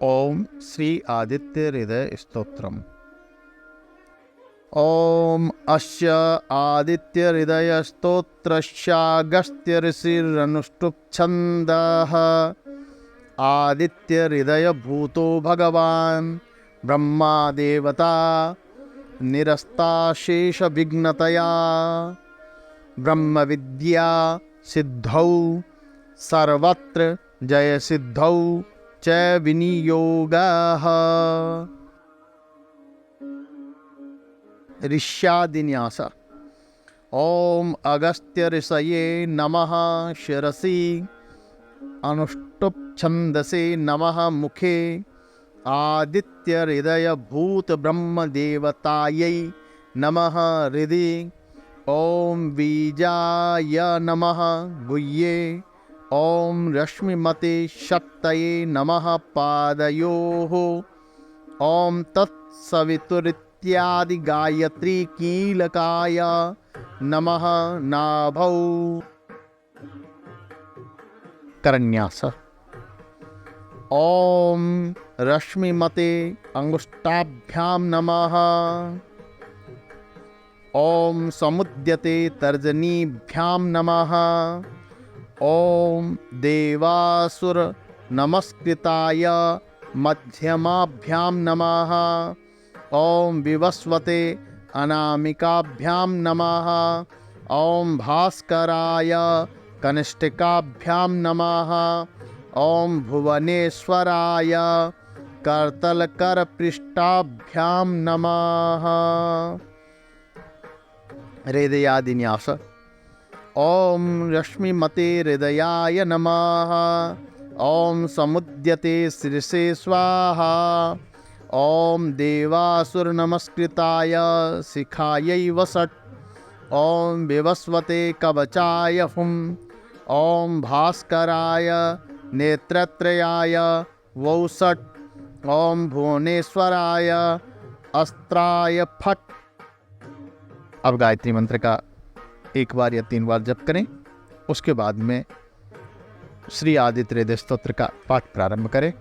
ओम श्री आदित्य हृदय स्तोत्रम। ओम अस्य आदित्य हृदय स्तोत्रस्यागस्त्य ऋषिरनुष्टुप् छन्दः। आदित्य हृदय भूतो भगवान् ब्रह्मा देवता निरस्ताशेष विघ्नतया। ब्रह्म विद्या सिद्धौ सर्वत्र जय सिद्धौ च विनियोगः। ऋष्यादिन्यास। ओम अगस्त्य ऋषये नमः शिरसि अनुष्टुप् छन्दसे नमः मुखे। आदित्य हृदय भूत ब्रह्म देवतायै नमः हृदि। ओम बीजाय नमः गुह्ये। ओम रश्मिमते शक्तये नमः पादयोः। ओम तत्सवितुरित्यादि गायत्री कीलकाय नमः नाभौ। करन्यास। ओम रश्मिमते अंगुष्ठाभ्यां नमः। ओम समुद्यते तर्जनीभ्यां नमः। ओम देवासुर नमस्कृताय मध्यमाभ्यां नमः। ओम विवस्वते अनामिकाभ्यां नमः। ओम भास्कराय कनिष्ठिकाभ्यां नमः। ओम भुवनेश्वराय करतलकरपृष्ठाभ्यां नमः। हृदयादिन्यास। ओम रश्मिमते हृदयाय नमः। ओम समुद्यते शीर्षे स्वाहा। ओम देवासुर नमस्कृताय शिखायै वसट्। ओम विवस्वते कवचाय हुम्। ओम भास्कराय नेत्रत्रयाय वौसट्। ओम भुवनेश्वराय अस्त्राय फट्। अब गायत्री मंत्र का एक बार या 3 बार जप करें। उसके बाद में श्री आदित्य हृदय स्तोत्र का पाठ प्रारंभ करें।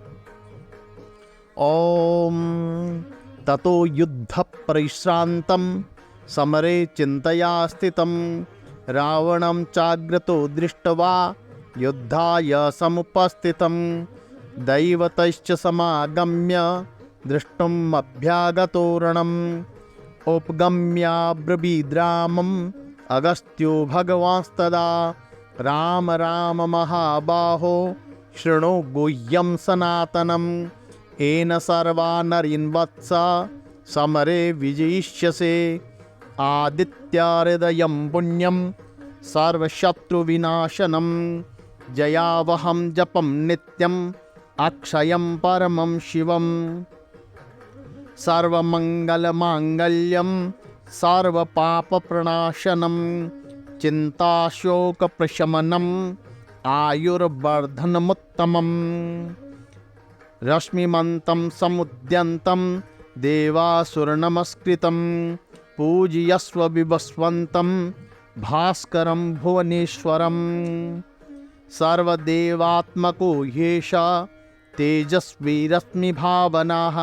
ओम ततो युद्ध परिश्रांतं समरे चिंतया स्थितं। रावणं चाग्रतो दृष्ट्वा युद्धाय समुपस्थितं। दैवतैश्च समागम्य द्रष्टुम् अभ्यागतो रणम्। उपगम्याब्रवीद्रामम् अगस्त्यो भगवांस्तदा। राम राम महाबाहो शृणु गुह्यं सनातनम्। येन सर्वा नरीन् वत्स समरे विजयिष्यसे। आदित्याहृदयं पुण्यं सर्वशत्रुविनाशनं। जयावहं जपं नित्यम् अक्षयं परमं शिवम्। सर्वमङ्गलमाङ्गल्यं सर्वपापप्रणाशनं। चिन्ताशोकप्रशमनम् आयुर्वर्धनमुत्तमम्। रश्मिमन्तं समुद्यन्तं देवासुरनमस्कृतं। पूजयस्व विवस्वन्तं भास्करं भुवनेश्वरम्। सर्वदेवात्मको ह्येष तेजस्वी रश्मिभावनः।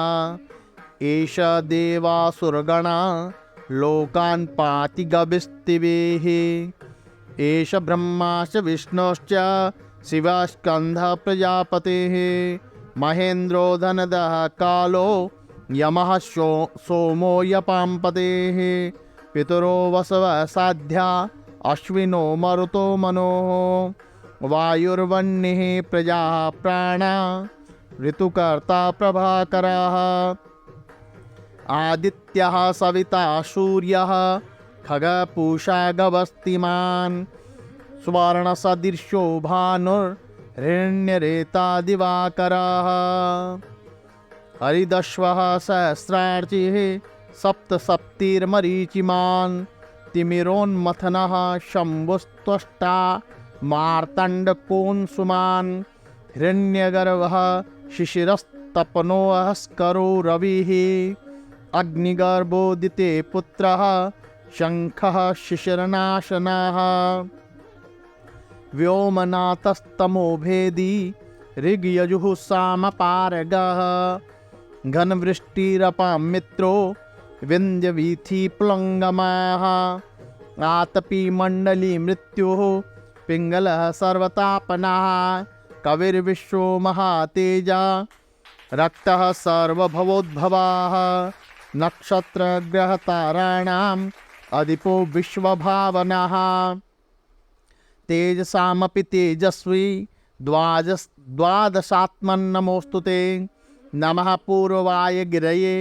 एष देवासुरगणा लोकान् पाति गविस्तिभिः। एष ब्रह्मा च विष्णुश्च शिवस्कन्धः प्रजापतिः। महेन्द्रो धनदः कालो यमः सोमो यपाम्पतेः। पितरो वसवः साध्या अश्विनो मरुतो मनोः। वायुर्वह्निः प्रजाः प्राणा ऋतुकर्ता प्रभाकरः। आदित्यः सविता सूर्यः खगपूषा गवस्तिमान्। स्वर्णसदृशो भानुर्हिरण्यरेता दिवाकरः। हरिदश्वः सहस्रार्चिः सप्तसप्तिर्मरीचिमान्। तिमिरोन्मथनः शम्भुस्त्वष्टा मार्तण्डकोऽंशुमान्। हिरण्यगर्भः शिशिरस्तपनोऽस्करो रविः। अग्निगर्भोदिते पुत्रः शङ्खः शिशिरनाशनः। व्योमनाथस्तमो भेदी ऋग्यजुः सामपारगः घनवृष्टिरपां मित्रो विन्ध्यवीथिपुलङ्गमाः आतपी मण्डली मृत्युः पिङ्गलः सर्वतापनः कविर्विश्वो महातेजा रक्तः सर्वभवोद्भवाः नक्षत्रग्रहताराणाम् अधिपो विश्वभावनः तेजसामपि तेजस्वी द्वादशात्मन्नमोऽस्तुते नमः पूर्वाय गिरये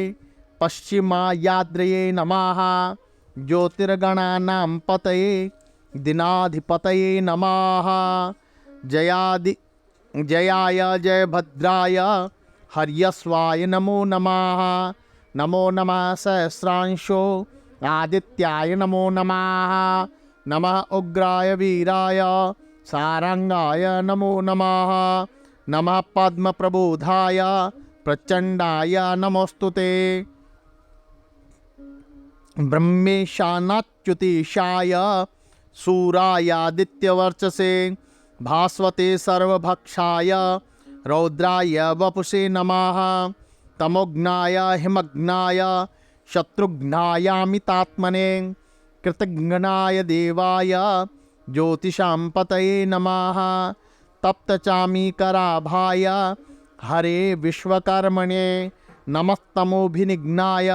पश्चिमायाद्रये नमः ज्योतिर्गणानां पतये दिनाधिपतये नमः जयाय जयभद्राय हर्यस्वाय नमो नमः नमो नमः सहस्रांशो आदित्याय नमो नमः नमः उग्राय वीराय सारंगाय नमो नमः नमः पद्मप्रबोधाय प्रचंडाय नमोस्तुते ब्रह्मेशानाच्युतीशाय सूरायादित्यवर्चसे भास्वते सर्वभक्षाय रौद्राय वपुषे नमः तमोघ्नाय हिमग्नाय शत्रुघ्नायामितात्मने कृतघ्नाय देवाय ज्योतिषां पतये नमः तप्तचामीकराभाय हरे विश्वकर्मणे नमस्तमोभिनिघ्नाय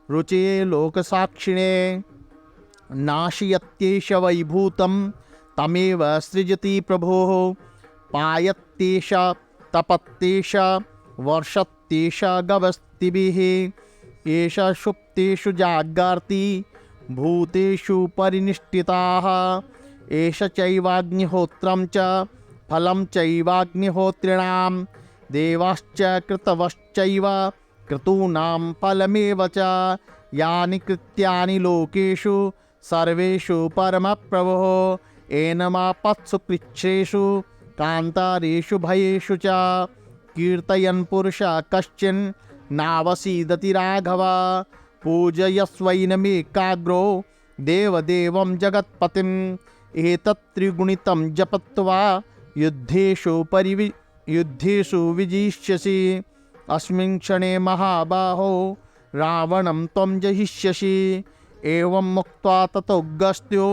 रुचये लोकसाक्षिणे नाशयत्येष वैभूतं तमेव सृजति प्रभोः पायत्येष तपत्येष वर्षत्येष गवस्तिभिः एष सुप्तेषु जागार्ति भूतेषु परिनिष्ठिताः एष चैवाग्निहोत्रं च फलं चैवाग्निहोत्रिणां देवाश्च कृतवश्चैव क्रतूनां फलमेव च यानि कृत्यानि लोकेषु सर्वेषु परमप्रभोः एनमापत्सु कृच्छ्रेषु कान्तारेषु भयेषु च कीर्तयन् पुरुषः कश्चिन् नावसीदति राघव पूजयस्वैनमेकाग्रो देवदेवं जगत्पतिम् एतत् त्रिगुणितं जपत्वा युद्धेषु विजिष्यसि अस्मिन् क्षणे महाबाहो रावणं त्वं जहिष्यसि एवं मुक्त्वा ततोऽगस्त्यो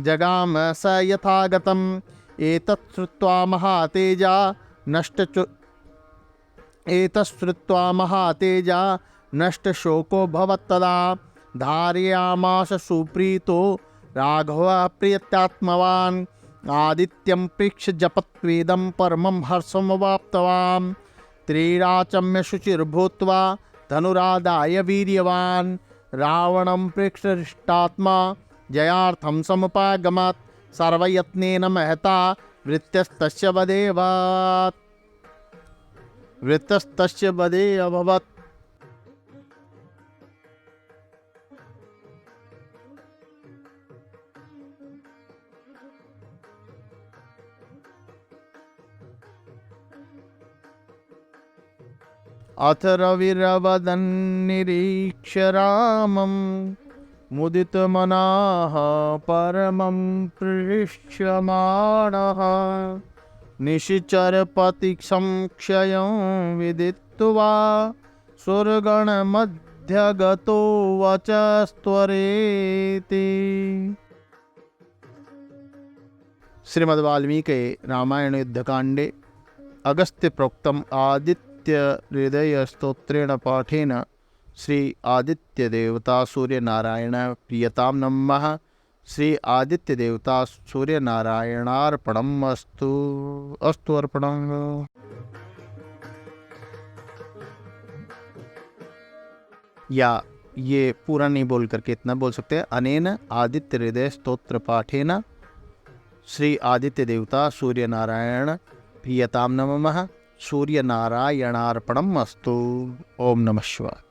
जगाम स यथागतम् एतत् श्रुत्वा महातेजा नष्टशोको भवत्तदा धारयामास सुप्रीतो राघवः प्रियत्यात्मवान् आदित्यं प्रेक्ष्य जपत्वेदं परमं हर्षमवाप्तवान् त्रिराचम्य शुचिर्भूत्वा धनुरादाय वीर्यवान् रावणं प्रेक्ष्य हृष्टात्मा जयार्थं समुपागमत् सर्वयत्नेन महता वृत्तस्तस्य वधे अभवत्। अथ रविरवदन्निरीक्ष्य रामं मुदितमनाः परमं प्रविश्यमाणः निशिचरपतिसंक्षयं विदित्वा सुरगणमध्यगतो वचस्त्वरेति। श्रीमद् वाल्मीकि रामायण युद्धकांडे अगस्त्य प्रोक्तम आदित्य हृदय स्तोत्रेण पाठेन श्री आदित्य देवता सूर्य नारायण प्रियताम नमः। श्री आदित्य देवता सूर्य नारायणार्पणम् अस्तु अस्तु अर्पणम्। या ये पूरा नहीं बोल करके इतना बोल सकते हैं। अनेन आदित्य हृदय स्तोत्र पाठेन श्री आदित्य देवता सूर्य नारायण प्रियताम नमः। सूर्य नारायणार्पणम् अस्तु। ओम नमः शिवाय।